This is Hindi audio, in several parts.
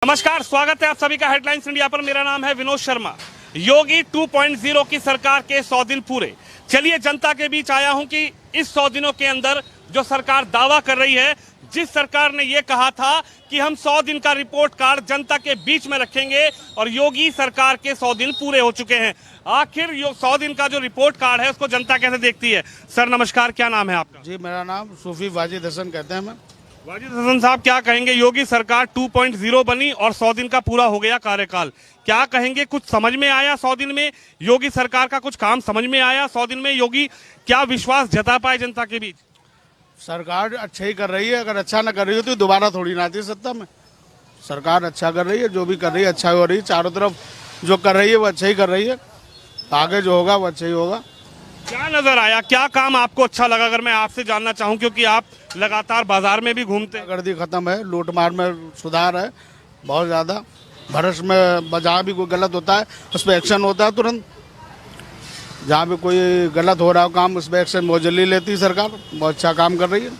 नमस्कार, स्वागत है आप सभी का हेडलाइंस इंडिया पर। मेरा नाम है विनोद शर्मा। योगी 2.0 की सरकार के 100 दिन पूरे। चलिए जनता के बीच आया हूं कि इस 100 दिनों के अंदर जो सरकार दावा कर रही है, जिस सरकार ने ये कहा था कि हम 100 दिन का रिपोर्ट कार्ड जनता के बीच में रखेंगे, और योगी सरकार के 100 दिन पूरे हो चुके हैं। आखिर 100 दिन का जो रिपोर्ट कार्ड है उसको जनता कैसे देखती है? सर नमस्कार, क्या नाम है आपका? जी, मेरा नाम सूफी वाजिद हसन कहते हैं। मैं वाजिद हसन साहब, क्या कहेंगे? योगी सरकार 2.0 बनी और 100 दिन का पूरा हो गया कार्यकाल। क्या कहेंगे, कुछ समझ में आया 100 दिन में? योगी सरकार का कुछ काम समझ में आया 100 दिन में? योगी क्या विश्वास जता पाए जनता के बीच? सरकार अच्छा ही कर रही है। अगर अच्छा ना कर रही हो तो दोबारा थोड़ी ना आती सत्ता में। सरकार अच्छा कर रही है, जो भी कर रही है अच्छा हो रही है। चारों तरफ जो कर रही है वो अच्छा ही कर रही है। आगे जो होगा वो अच्छा ही होगा। क्या नजर आया, क्या काम आपको अच्छा लगा? अगर मैं आपसे जानना चाहूं, क्योंकि आप लगातार बाजार में भी घूमते हैं। गर्दी खत्म है, लूटमार में सुधार है बहुत ज़्यादा। भ्रष्ट में जहाँ भी कोई गलत होता है उस पर एक्शन होता है तुरंत। जहाँ भी कोई गलत हो रहा हो काम, उस पर एक्शन बहुत जल्दी लेती है सरकार। बहुत अच्छा काम कर रही है।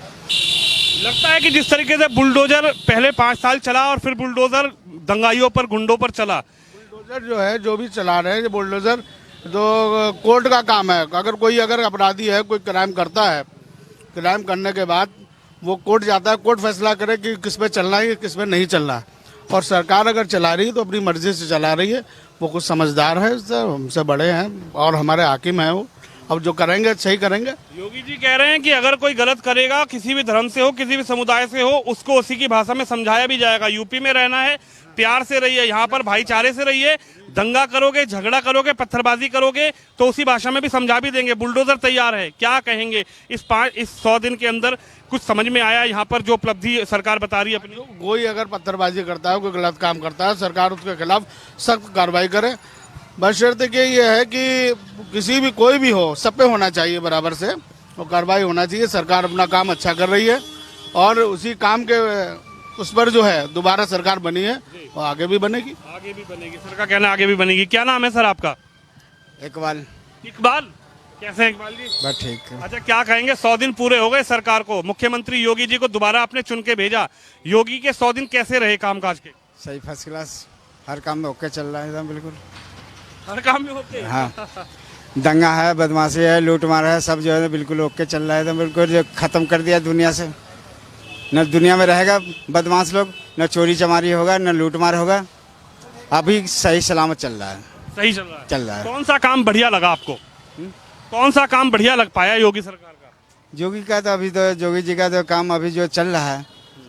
लगता है कि जिस तरीके से बुलडोजर पहले 5 साल चला और फिर बुलडोजर दंगाइयों पर, गुंडों पर चला। बुलडोजर जो है, जो भी चला रहे हैं बुलडोजर, तो कोर्ट का काम है। अगर अपराधी है, कोई क्राइम करता है, क्राइम करने के बाद वो कोर्ट जाता है, कोर्ट फैसला करे कि किस पे चलना है, किस पे नहीं चलना है। और सरकार अगर चला रही है तो अपनी मर्जी से चला रही है। वो कुछ समझदार है, हमसे बड़े हैं और हमारे हाकिम हैं। वो अब जो करेंगे सही करेंगे। योगी जी कह रहे हैं कि अगर कोई गलत करेगा, किसी भी धर्म से हो, किसी भी समुदाय से हो, उसको उसी की भाषा में समझाया भी जाएगा। यूपी में रहना है, प्यार से रहिए, यहाँ पर भाईचारे से रहिए। दंगा करोगे, झगड़ा करोगे, पत्थरबाजी करोगे तो उसी भाषा में भी समझा भी देंगे। बुलडोजर तैयार है। क्या कहेंगे, इस 100 दिन के अंदर कुछ समझ में आया यहाँ पर जो उपलब्धि सरकार बता रही है अपनी? कोई अगर पत्थरबाजी करता है, कोई गलत काम करता है, सरकार उसके खिलाफ सख्त कार्रवाई करे। बशर्ते कि ये है कि किसी भी कोई भी हो, सब पे होना चाहिए बराबर से, और कार्रवाई होना चाहिए। सरकार अपना काम अच्छा कर रही है और उसी काम के उस पर जो है दोबारा सरकार बनी है और आगे भी बनेगी। आगे भी बनेगी, सर का कहना आगे भी बनेगी। क्या नाम है सर आपका? इकबाल। इकबाल, कैसे हैं इकबाल जी? बस ठीक। अच्छा, क्या कहेंगे, 100 दिन पूरे हो गए सरकार को, मुख्यमंत्री योगी जी को दोबारा आपने चुन के भेजा। योगी के 100 दिन कैसे रहे कामकाज के? सही, फर्स्ट क्लास। हर काम में ओके चल रहा है एकदम, बिल्कुल हर काम में ओके। हाँ। दंगा है, बदमाशी है, लूटमार है, सब जो है बिल्कुल ओके चल रहा है एकदम, बिल्कुल जो खत्म कर दिया दुनिया से। न दुनिया में रहेगा बदमाश लोग, न चोरी चमारी होगा, न लूटमार होगा। अभी सही सलामत चल रहा है। सही चल रहा है। चल रहा है। कौन सा काम बढ़िया लगा आपको? कौन सा काम बढ़िया लग पाया योगी सरकार का? योगी का तो अभी तो योगी जी का तो काम अभी जो चल रहा है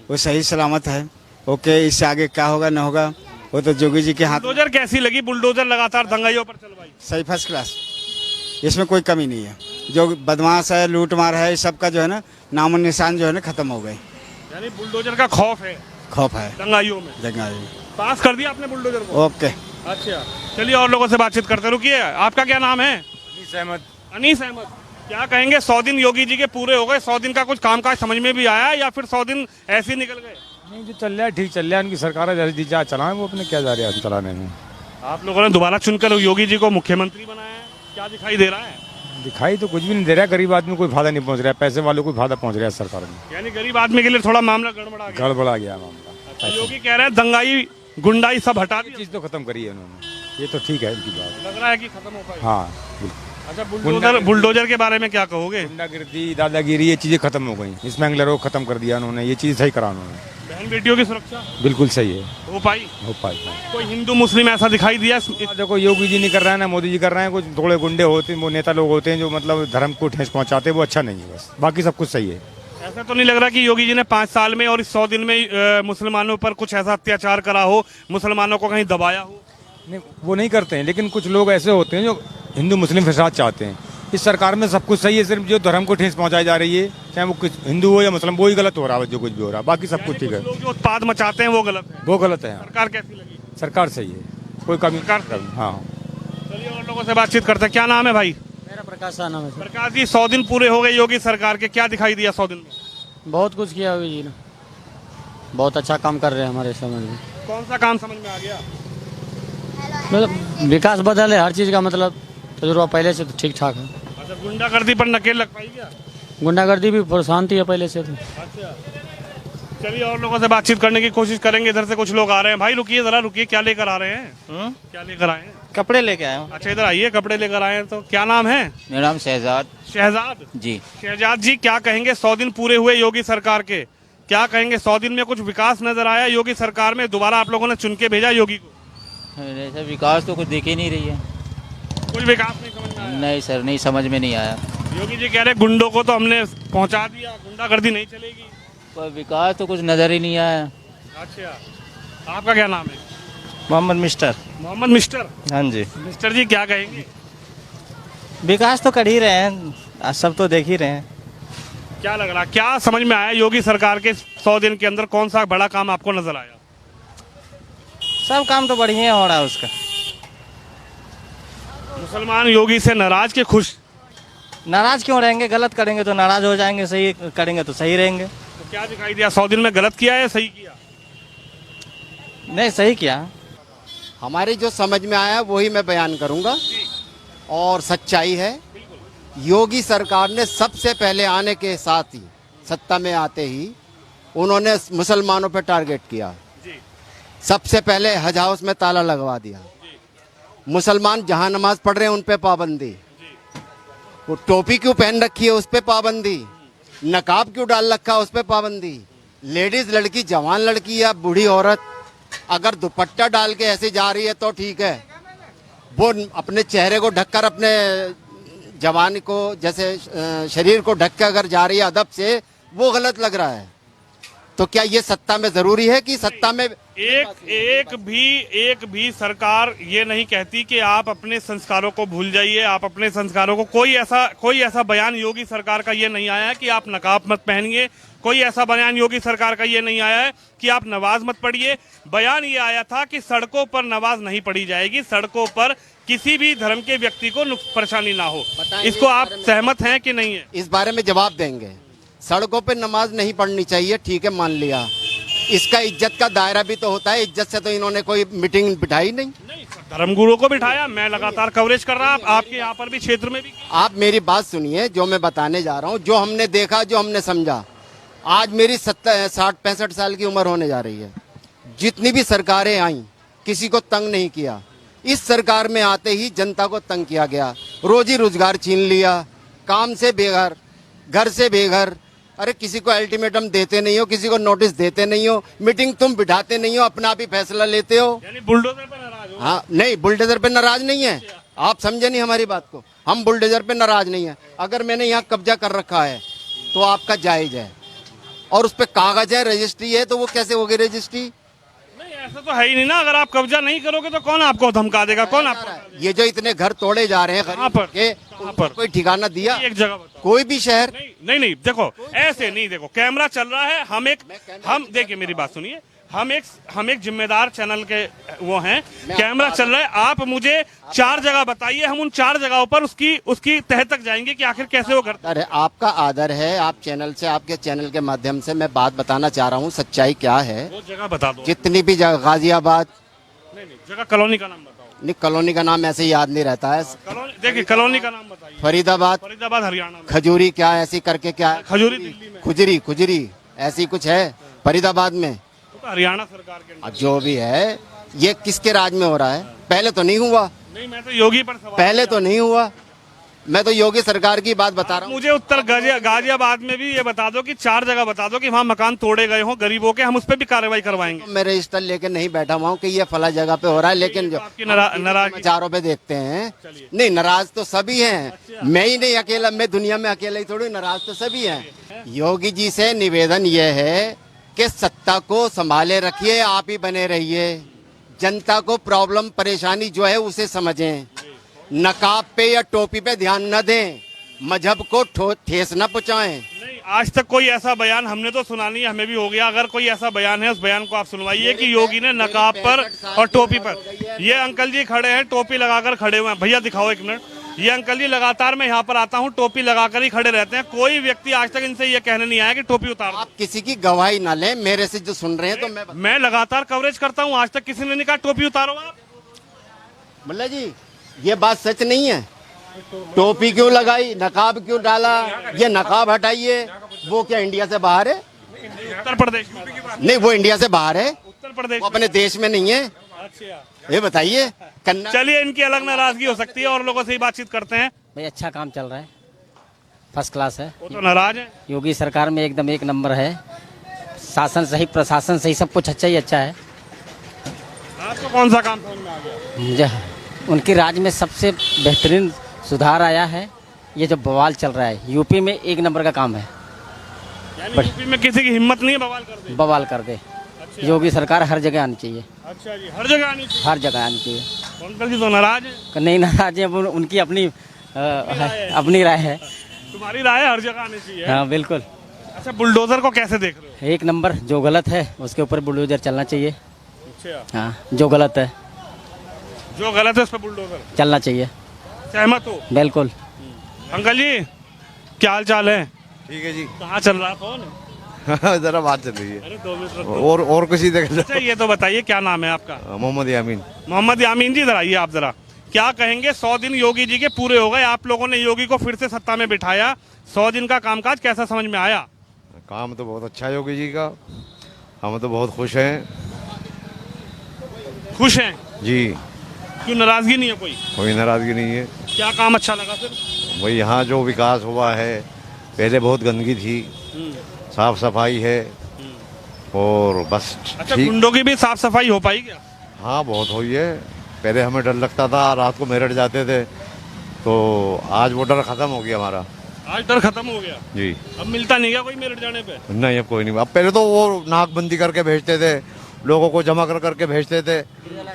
वो सही सलामत है। ओके, इससे आगे क्या होगा न होगा वो तो योगी जी के हाथ। बुलडोजर कैसी लगी? बुलडोजर लगातार दंगाइयों पर चलवाई। सही, फर्स्ट क्लास। इसमें कोई कमी नहीं है। जो बदमाश है, लूटमार है, इस सब का जो है ना नामो निशान जो है ना खत्म हो गए। यानी बुलडोजर का खौफ है? खौफ है दंगाइयों में। दंगाई। पास कर दिया आपने बुलडोजर को? ओके। अच्छा, चलिए और लोगों से बातचीत करते। रुकिए, आपका क्या नाम है? अनीस अहमद। अनीस अहमद, क्या कहेंगे, 100 दिन योगी जी के पूरे हो गए। 100 दिन का कुछ कामकाज समझ में भी आया या फिर 100 दिन ऐसे ही निकल गए? नहीं, जो चल रहा है ठीक चल रहा है। उनकी सरकार है, जैसे जी चलाएं, वो अपने क्या जा रहे हैं चलाने में। आप लोगों ने दोबारा चुनकर योगी जी को मुख्यमंत्री बनाया है, क्या दिखाई दे रहा है? दिखाई तो कुछ भी नहीं दे रहा है। गरीब आदमी को कोई फायदा नहीं पहुंच रहा है, पैसे वालों को फायदा पहुंच रहा है सरकार में। यानी गरीब आदमी के लिए थोड़ा मामला गड़बड़ा गया। गड़बड़ा गया मामला। योगी कह रहे हैं दंगाई गुंडाई सब हटा दी। चीज तो खत्म करी है उन्होंने, ये तो ठीक है इनकी बात। लग रहा है कि खत्म हो पाई। हाँ बिल्कुल। अच्छा, बुलडोजर के बारे में क्या कहोगे? गुंडागिर्दी, दादागिरी, ये चीजें खत्म हो गई। स्मगलरों को खत्म कर दिया उन्होंने, ये चीज सही करा उन्होंने। बहन बेटियों की सुरक्षा बिल्कुल सही है। हो पाई? हो पाई। कोई हिंदू मुस्लिम ऐसा दिखाई दिया? देखो, योगी जी नहीं कर रहे हैं ना मोदी जी कर रहे हैं। कुछ थोड़े गुंडे होते हैं, वो नेता लोग होते हैं जो मतलब धर्म को ठेस पहुंचाते हैं, वो अच्छा नहीं है। बस बाकी सब कुछ सही है। ऐसा तो नहीं लग रहा कि योगी जी ने 5 साल में और इस 100 दिन में मुसलमानों पर कुछ ऐसा अत्याचार करा हो, मुसलमानों को कहीं दबाया हो? नहीं, वो नहीं करते हैं, लेकिन कुछ लोग ऐसे होते हैं जो हिंदू मुस्लिम फसाद चाहते हैं। इस सरकार में सब कुछ सही है, सिर्फ जो धर्म को ठेस पहुंचाई जा रही है, चाहे वो कुछ हिंदू हो या मुस्लिम, वो ही गलत हो रहा है। जो कुछ भी हो रहा है बाकी सब कुछ ठीक है। लोग जो उत्पाद मचाते हैं वो गलत है। वो गलत है। सरकार कैसी लगी? सरकार सही है, कोई कमी। हाँ। चलिए और लोगों से बातचीत करते हैं। क्या नाम है भाई? मेरा प्रकाश नाम है। प्रकाश जी, 100 दिन पूरे हो गए योगी सरकार के, क्या दिखाई दिया 100 दिन में? बहुत कुछ किया होगी जी ने, बहुत अच्छा काम कर रहे हैं हमारे समझ में। कौन सा काम समझ में आ गया? मतलब विकास बदल है हर चीज़ का, मतलब तजुर्बा पहले से तो ठीक ठाक है। अच्छा, गुंडागर्दी पर नकेल लग पाई क्या? गुंडागर्दी भी शांति है पहले से तो। अच्छा, चलिए और लोगों से बातचीत करने की कोशिश करेंगे। इधर से कुछ लोग आ रहे हैं। भाई रुकिए जरा, रुकिए, क्या लेकर आ रहे हैं? क्या लेकर आए हैं? कपड़े लेके आया हूँ। अच्छा इधर आइए, कपड़े लेकर आए हैं। तो क्या नाम है? मेरा नाम शहजाद शहजाद जी। शहजाद जी, क्या कहेंगे? 100 दिन पूरे हुए योगी सरकार के, क्या कहेंगे? 100 दिन में कुछ विकास नजर आया योगी सरकार में? दोबारा आप लोगों ने चुन के भेजा योगी को, ऐसा विकास तो कुछ दिख ही नहीं रही है। कुछ विकास नहीं समझ में आया? नहीं सर, नहीं समझ में नहीं आया। योगी जी कह रहे गुंडों को तो हमने पहुंचा दिया, गुंडागर्दी नहीं चलेगी। कोई विकास तो कुछ नजर ही नहीं आया। अच्छा, आपका क्या नाम है? मोहम्मद मिस्टर। मोहम्मद मिस्टर। हाँ जी। मिस्टर जी क्या कहेंगे? विकास तो कर ही रहे हैं, सब तो देख ही रहे हैं। क्या लग रहा, क्या समझ में आया योगी सरकार के 100 दिन के अंदर? कौन सा बड़ा काम आपको नजर आया? सब काम तो बढ़िया हो रहा है उसका। मुसलमान योगी से नाराज के खुश? नाराज क्यों रहेंगे? गलत करेंगे तो नाराज हो जाएंगे, सही करेंगे तो सही रहेंगे। तो क्या दिखाई दिया 100 दिन में? गलत किया या सही किया? नहीं, सही किया। हमारी जो समझ में आया वही मैं बयान करूंगा और सच्चाई है। योगी सरकार ने सबसे पहले आने के साथ ही, सत्ता में आते ही उन्होंने मुसलमानों पर टारगेट किया। सबसे पहले हज हाउस में ताला लगवा दिया। मुसलमान जहां नमाज पढ़ रहे हैं उन पे पाबंदी, वो टोपी क्यों पहन रखी है उस पे पाबंदी, नकाब क्यों डाल रखा है उस पे पाबंदी। लेडीज, लड़की, जवान लड़की या बूढ़ी औरत अगर दुपट्टा डाल के ऐसे जा रही है तो ठीक है, वो अपने चेहरे को ढककर, अपने जवान को जैसे शरीर को ढक के अगर जा रही है अदब से, वो गलत लग रहा है। तो क्या ये सत्ता में जरूरी है कि सत्ता में एक भी सरकार ये नहीं कहती कि आप अपने संस्कारों को भूल जाइए, आप अपने संस्कारों को, कोई ऐसा बयान योगी सरकार का ये नहीं आया है कि आप नकाब मत पहनिए, कोई ऐसा बयान योगी सरकार का ये नहीं आया है कि आप नमाज मत पढ़िए। बयान ये आया था कि सड़कों पर नमाज नहीं पढ़ी जाएगी, सड़कों पर किसी भी धर्म के व्यक्ति को परेशानी ना हो। इसको आप सहमत हैं कि नहीं है? इस बारे में जवाब देंगे। सड़कों पे नमाज नहीं पढ़नी चाहिए, ठीक है, मान लिया। इसका इज्जत का दायरा भी तो होता है। इज्जत से तो इन्होंने कोई मीटिंग बिठाई नहीं। धर्मगुरुओं को बिठाया, मैं लगातार कवरेज कर रहा, आपके यहाँ पर भी क्षेत्र में भी। आप मेरी बात सुनिए, जो मैं बताने जा रहा हूँ, जो हमने देखा, जो हमने समझा। आज मेरी 60-65 साल की उम्र होने जा रही है। जितनी भी सरकारें आई, किसी को तंग नहीं किया। इस सरकार में आते ही जनता को तंग किया गया, रोजी रोजगार छीन लिया, काम से बेघर, घर से बेघर। अरे किसी को अल्टीमेटम देते नहीं हो, किसी को नोटिस देते नहीं हो, मीटिंग तुम बिठाते नहीं हो, अपना भी फैसला लेते हो। यानी बुलडोजर पे नाराज हो? हाँ, नहीं, बुलडोजर पे नाराज नहीं है। आप समझे नहीं हमारी बात को। हम बुलडोजर पे नाराज नहीं है। अगर मैंने यहाँ कब्जा कर रखा है तो आपका जायज है, और उस पे कागज है, रजिस्ट्री है, तो वो कैसे होगी रजिस्ट्री? नहीं, ऐसा तो है ही नहीं ना। अगर आप कब्जा नहीं करोगे तो कौन आपको धमका देगा? कौन आपको? ये जो इतने घर तोड़े जा रहे हैं कहाँ पर? कहाँ पर? कोई ठिकाना दिया? एक जगह बताओ। कोई भी शहर? नहीं, देखो ऐसे नहीं, देखो कैमरा चल रहा है, हम देखिए मेरी बात सुनिए, हम एक जिम्मेदार चैनल के वो हैं, कैमरा चल रहा है। आप मुझे 4 जगह बताइए, हम उन 4 जगहों पर उसकी तह तक जाएंगे कि आखिर कैसे वो करता है। अरे आपका आदर है, आप चैनल से, आपके चैनल के माध्यम से मैं बात बताना चाह रहा हूँ, सच्चाई क्या है। वो जगह बता दो। जितनी भी जगह, गाजियाबाद, नहीं, जगह, कॉलोनी का नाम बताओ। नहीं, कॉलोनी का नाम ऐसे याद नहीं रहता है। देखिए कॉलोनी का नाम बताइए। फरीदाबाद हरियाणा में। खजूरी, क्या ऐसी करके, क्या खजूरी दिल्ली में। खुजरी ऐसी कुछ है फरीदाबाद में। तो हरियाणा सरकार के अंदर। अब जो भी है, ये किसके राज में हो रहा है? पहले तो नहीं हुआ। नहीं, मैं तो योगी पर सवाल पहले तो नहीं हुआ। मैं तो योगी सरकार की बात बता रहा हूँ। मुझे उत्तर गाजियाबाद में भी ये बता दो कि 4 जगह बता दो कि वहाँ मकान तोड़े गए हों गरीबों के, हम उस पर भी कार्रवाई करवाएंगे। मैं रजिस्टर लेके नहीं बैठा हुआ हूँ कि ये फला जगह पे हो रहा है, लेकिन जो आपकी नाराजगी समाचारों पे देखते हैं, नहीं, नाराज तो सभी हैं। मैं ही नहीं अकेला, मैं दुनिया में अकेला ही थोड़ी, नाराज तो सभी हैं। योगी जी से निवेदन ये है कि सत्ता को संभाले रखिए, आप ही बने रहिए, जनता को प्रॉब्लम परेशानी जो है उसे समझें, नकाब पे या टोपी पे ध्यान न दें, मजहब को ठेस न पहुंचाएं। नहीं, आज तक कोई ऐसा बयान हमने तो सुना नहीं, हमें भी हो गया। अगर कोई ऐसा बयान है, उस बयान को आप सुनवाइए कि योगी ने नकाब पर और टोपी पर। ये अंकल जी खड़े हैं, टोपी लगाकर खड़े हुए हैं। भैया दिखाओ 1 मिनट। ये अंकल जी लगातार मैं यहाँ पर आता हूँ, टोपी लगाकर ही खड़े रहते हैं। कोई व्यक्ति आज तक इनसे ये कहने नहीं आया कि टोपी उतार दो। आप किसी की गवाही ना लें, मेरे से जो सुन रहे हैं, तो मैं लगातार कवरेज करता हूँ, आज तक किसी ने नहीं कहा टोपी उतारो आप। मुल्ला जी, ये बात सच नहीं है। टोपी क्यों लगाई, नकाब क्यों डाला, ये नकाब हटाइए। वो क्या इंडिया से बाहर है? उत्तर प्रदेश में। नहीं, वो इंडिया से बाहर है, उत्तर प्रदेश वो अपने देश में नहीं है। अच्छा, ये बताइए कन्ना। चलिए इनकी अलग नाराजगी हो सकती है और लोगों से ही बातचीत करते हैं। भाई अच्छा काम चल रहा है, फर्स्ट क्लास है। वो तो नाराज है। योगी सरकार में एकदम एक नंबर है, शासन सही, प्रशासन सही, सब कुछ अच्छा ही अच्छा है। आपको कौन सा काम समझ में आ गया? मुझे उनके राज में सबसे बेहतरीन सुधार आया है। ये जो बवाल चल रहा है यूपी में, एक नंबर का काम है। यानी यूपी में किसी की हिम्मत नहीं है बवाल कर दे। बवाल कर दे। योगी सरकार हर जगह आनी चाहिए, अच्छा जी, हर जगह आनी चाहिए। हर जगह आनी चाहिए। अंकल जी तो नाराज है। नहीं नाराज है, उनकी अपनी अपनी राय है। तुम्हारी राय हर जगह आनी चाहिए। हाँ बिल्कुल। अच्छा, बुलडोजर को कैसे देख रहे हो? एक नंबर, जो गलत है उसके ऊपर बुलडोजर चलना चाहिए। अच्छा, हाँ, जो गलत है जो गलत है उस पर बुलडोजर चलना चाहिए। सहमत हो? बिल्कुल। अंकल जी क्या हाल चाल है? ठीक है जी। कहाँ चल रहा कौन है? जरा बात चल रही है। अरे 2 मिनट रुको। और कुछ ही देख लो। अच्छा ये तो बताइए क्या नाम है आपका? मोहम्मद यामीन। मोहम्मद यामीन जी, जरा ये आप जरा क्या कहेंगे? 100 दिन योगी जी के पूरे हो गए, आप लोगों ने योगी को फिर से सत्ता में बिठाया। 100 दिन का कामकाज कैसा समझ में आया? काम तो बहुत अच्छा है योगी जी का, हम तो बहुत खुश हैं। खुश हैं? जी, क्यों नाराजगी नहीं है कोई? कोई नाराजगी नहीं है। क्या काम अच्छा लगा फिर? वही यहाँ जो विकास हुआ है, पहले बहुत गंदगी थी, साफ सफाई है और बस अच्छा, ठीक। गुंडों की भी साफ सफाई हो पाई क्या? हाँ बहुत हुई है। पहले हमें डर लगता था, रात को मेरठ जाते थे, तो आज वो डर खत्म हो गया हमारा। आज डर खत्म हो गया? जी। अब मिलता नहीं क्या कोई मेरठ जाने पे? नहीं, अब कोई नहीं। अब पहले तो वो नाकबंदी करके भेजते थे, लोगों को जमा कर करके भेजते थे।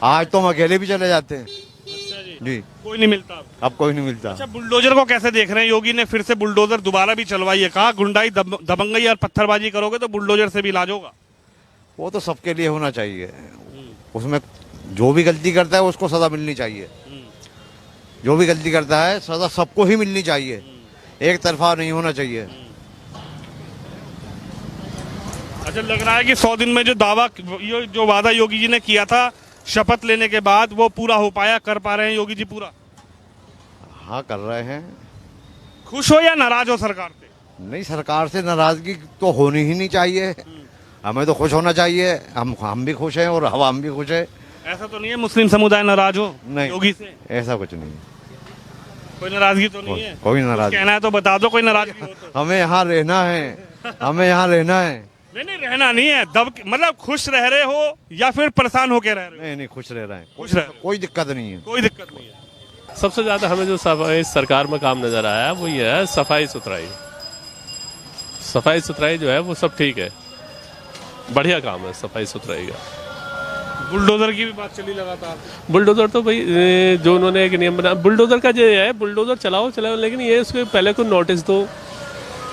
आज तो हम अकेले भी चले जाते हैं। अच्छा जी, जी, कोई नहीं मिलता अब। अब कोई नहीं मिलता। अच्छा, बुलडोजर को कैसे देख रहे हैं? योगी ने फिर से बुलडोजर दोबारा भी चलवाई है, कहा गुंडाई दबंगई और पत्थरबाजी करोगे तो बुलडोजर से भी इलाज होगा। वो तो सबके लिए होना चाहिए, उसमें जो भी गलती करता है उसको सजा मिलनी चाहिए। जो भी गलती करता है सजा सबको ही मिलनी चाहिए, एक तरफा नहीं होना चाहिए। अच्छा, लग रहा है कि 100 दिन में जो दावा, जो वादा योगी जी ने किया था शपथ लेने के बाद, वो पूरा हो पाया? कर पा रहे हैं योगी जी पूरा? हाँ, कर रहे हैं। खुश हो या नाराज हो सरकार से? नहीं, सरकार से नाराजगी तो होनी ही नहीं चाहिए। हमें तो खुश होना चाहिए। हम भी खुश हैं और हम भी खुश है। ऐसा तो नहीं है मुस्लिम समुदाय नाराज हो नहीं, योगी से? ऐसा कुछ नहीं, कोई नाराजगी तो नहीं है? कोई नाराजगी। कहना है तो बता दो कोई नाराजगी हो तो। हमें यहाँ रहना है, हमें यहाँ रहना है। नहीं, रहना नहीं है, मतलब खुश रह रहे हो या फिर परेशान होके रह रहे हो? नहीं, खुश रह रहे हैं। खुश रह रहे हो। कोई दिक्कत नहीं है। कोई दिक्कत नहीं है। सबसे ज़्यादा हमें जो इस सरकार में काम नज़र आया वो ये है सफाई सुथराई। सफाई सुथराई जो है वो सब ठीक है, बढ़िया काम है सफाई सुथराई का। बुलडोजर की भी बात चली लगातार। बुलडोजर तो भाई जो उन्होंने एक नियम बना, बुलडोजर का जो है, बुलडोजर चलाओ, लेकिन ये उसके पहले कोई नोटिस दो,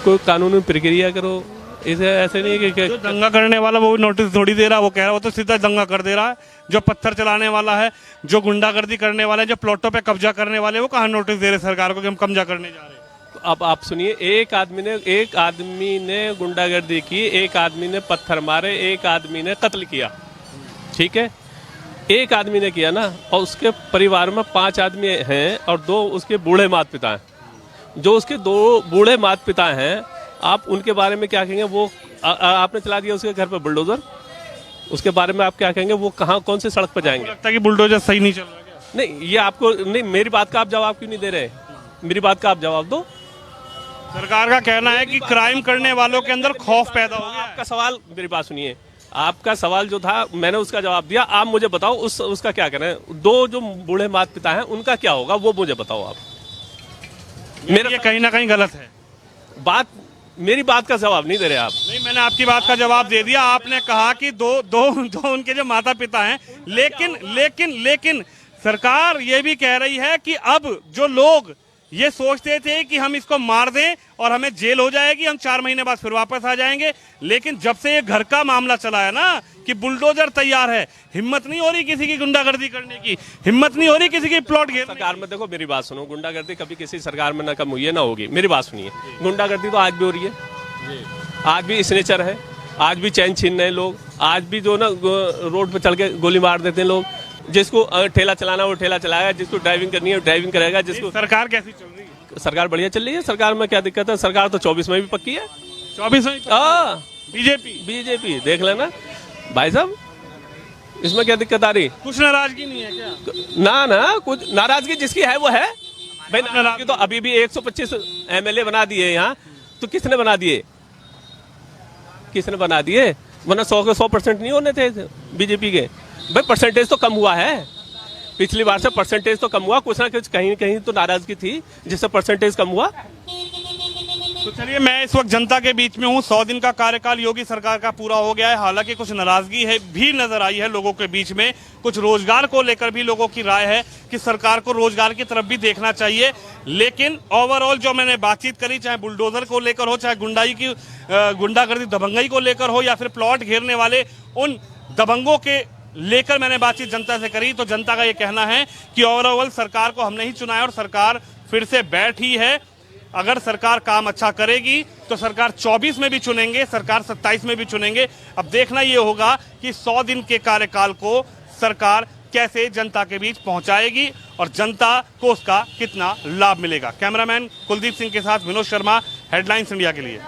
कोई कानूनी प्रक्रिया करो। इसे ऐसे नहीं कि जो दंगा करने वाला वो नोटिस थोड़ी दे रहा, वो कह रहा, वो तो सीधा दंगा कर दे रहा है। जो पत्थर चलाने वाला है, जो गुंडागर्दी करने वाले, जो प्लॉटों पे कब्जा करने वाले, वो कहाँ नोटिस दे रहे सरकार को कि हम कब्जा करने जा रहे हैं? अब आप सुनिए, एक आदमी ने गुंडागर्दी की, एक आदमी ने पत्थर मारे, एक आदमी ने कत्ल किया, ठीक है, एक आदमी ने किया ना, और उसके परिवार में 5 आदमी हैं और 2 उसके बूढ़े माता पिता हैं। जो उसके 2 बूढ़े माता पिता हैं, आप उनके बारे में क्या कहेंगे? वो आपने चला दिया उसके घर पर बुलडोजर, उसके बारे में आप क्या कहेंगे? वो कहाँ, कौन से सड़क पर जाएंगे? लगता है कि बुलडोजर सही नहीं चल रहा क्या? नहीं, ये आपको नहीं, मेरी बात का आप जवाब क्यों नहीं दे रहे? मेरी बात का आप जवाब दो। सरकार का कहना है कि क्राइम करने वालों के अंदर खौफ पैदा हो गया है। आपका सवाल, मेरी बात सुनिए, आपका सवाल जो था मैंने उसका जवाब दिया। आप मुझे बताओ उसका क्या करें? 2 जो बूढ़े माता पिता हैं उनका क्या होगा, वो मुझे बताओ आप। मेरा ये कहीं ना कहीं गलत है। मेरी बात का जवाब नहीं दे रहे आप। नहीं, मैंने आपकी बात का जवाब दे दिया। आपने कहा कि दो उनके जो माता पिता हैं, लेकिन सरकार ये भी कह रही है कि अब जो लोग ये सोचते थे कि हम इसको मार दें और हमें जेल हो जाएगी, हम 4 महीने बाद फिर वापस आ जाएंगे, लेकिन जब से ये घर का मामला चला है ना कि बुलडोजर तैयार है, हिम्मत नहीं हो रही किसी की गुंडागर्दी करने की, हिम्मत नहीं हो रही किसी की प्लॉट घेरने की। सरकार में देखो, मेरी बात सुनो, गुंडागर्दी कभी किसी सरकार में ना कम हुई है ना होगी। मेरी बात सुनिए, गुंडागर्दी तो आज भी हो रही है, आज भी स्नेचर है, आज भी चैन छीन रहे लोग, आज भी जो ना रोड पर चल के गोली मार देते हैं लोग। जिसको ठेला चलाना वो ठेला चलाएगा, जिसको ड्राइविंग करनी है वो ड्राइविंग करेगा। जिसको सरकार कैसी चल रही है? सरकार बढ़िया चल रही है। सरकार में क्या दिक्कत है? सरकार तो 24 में भी पक्की है। 24 में? हाँ, बीजेपी बीजेपी देख लेना भाई साहब, इसमें क्या दिक्कत आ रही? कुछ नाराजगी नहीं है क्या? ना कुछ नाराजगी जिसकी है वो है भाई। नाराजगी तो अभी भी 125 एमएलए बना दिए यहाँ, तो किसने बना दिए? किसने बना दिए? वरना 100 के 100% नहीं होने थे बीजेपी के भाई। परसेंटेज तो कम हुआ है, पिछली बार से परसेंटेज तो कम हुआ, कुछ ना कुछ कहीं कहीं तो नाराजगी थी जिससे परसेंटेज कम हुआ। तो चलिए, मैं इस वक्त जनता के बीच में हूँ। 100 दिन का कार्यकाल योगी सरकार का पूरा हो गया है। हालांकि कुछ नाराजगी है भी नजर आई है लोगों के बीच में। कुछ रोजगार को लेकर भी लोगों की राय है कि सरकार को रोजगार की तरफ भी देखना चाहिए। लेकिन ओवरऑल जो मैंने बातचीत करी, चाहे बुलडोजर को लेकर हो, चाहे गुंडागर्दी दबंगई को लेकर हो, या फिर प्लॉट घेरने वाले उन दबंगों के लेकर मैंने बातचीत जनता से करी, तो जनता का ये कहना है कि ओवरऑल सरकार को हमने ही चुना है और सरकार फिर से बैठी है। अगर सरकार काम अच्छा करेगी तो सरकार 24 में भी चुनेंगे, सरकार 27 में भी चुनेंगे। अब देखना ये होगा कि 100 दिन के कार्यकाल को सरकार कैसे जनता के बीच पहुंचाएगी और जनता को उसका कितना लाभ मिलेगा। कैमरामैन कुलदीप सिंह के साथ विनोद शर्मा, हेडलाइंस इंडिया के लिए।